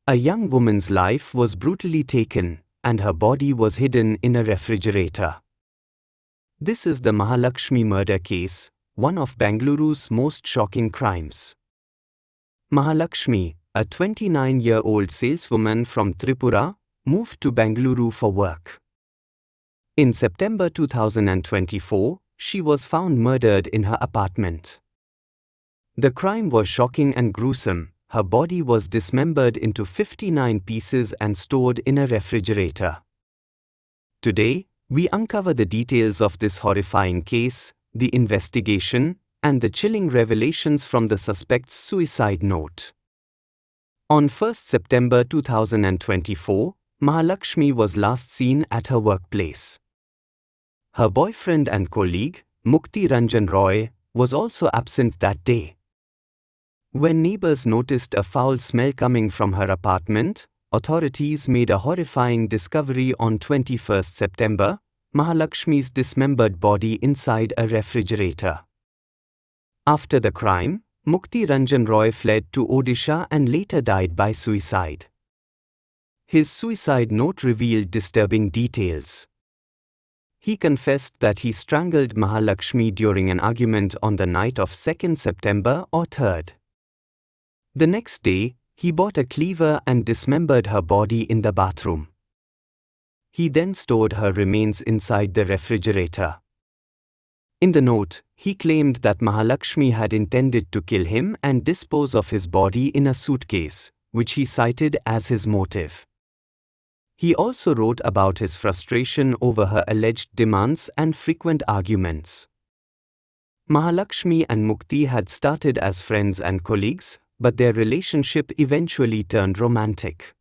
A young woman's life was brutally taken, and her body was hidden in a refrigerator. This is the Mahalakshmi murder case, one of Bengaluru's most shocking crimes. Mahalakshmi, a 29-year-old saleswoman from Tripura, moved to Bengaluru for work. In September 2024, she was found murdered in her apartment. The crime was shocking and gruesome. Her body was dismembered into 59 pieces and stored in a refrigerator. Today, we uncover the details of this horrifying case, the investigation, and the chilling revelations from the suspect's suicide note. On 1 September 2024, Mahalakshmi was last seen at her workplace. Her boyfriend and colleague, Mukti Ranjan Roy, was also absent that day. When neighbors noticed a foul smell coming from her apartment, authorities made a horrifying discovery on 21 September, Mahalakshmi's dismembered body inside a refrigerator. After the crime, Mukti Ranjan Roy fled to Odisha and later died by suicide. His suicide note revealed disturbing details. He confessed that he strangled Mahalakshmi during an argument on the night of 2 September or 3rd. The next day, he bought a cleaver and dismembered her body in the bathroom. He then stored her remains inside the refrigerator. In the note, he claimed that Mahalakshmi had intended to kill him and dispose of his body in a suitcase, which he cited as his motive. He also wrote about his frustration over her alleged demands and frequent arguments. Mahalakshmi and Mukti had started as friends and colleagues, but their relationship eventually turned romantic.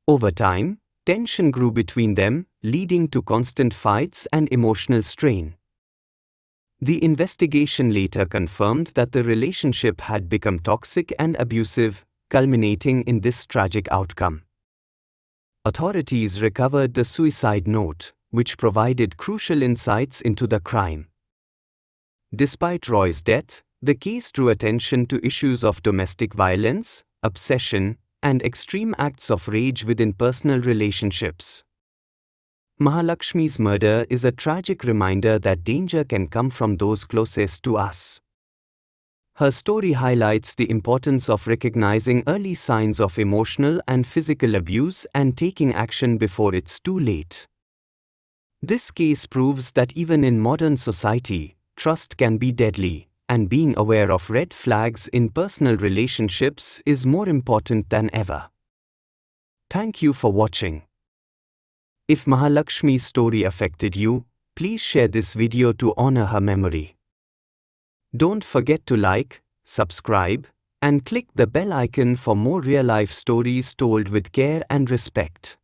Over time, tension grew between them, leading to constant fights and emotional strain. The investigation later confirmed that the relationship had become toxic and abusive, culminating in this tragic outcome. Authorities recovered the suicide note, which provided crucial insights into the crime. Despite Roy's death, the case drew attention to issues of domestic violence, obsession, and extreme acts of rage within personal relationships. Mahalakshmi's murder is a tragic reminder that danger can come from those closest to us. Her story highlights the importance of recognizing early signs of emotional and physical abuse and taking action before it's too late. This case proves that even in modern society, trust can be deadly, and being aware of red flags in personal relationships is more important than ever. Thank you for watching. If Mahalakshmi's story affected you, please share this video to honor her memory. Don't forget to like, subscribe, and click the bell icon for more real-life stories told with care and respect.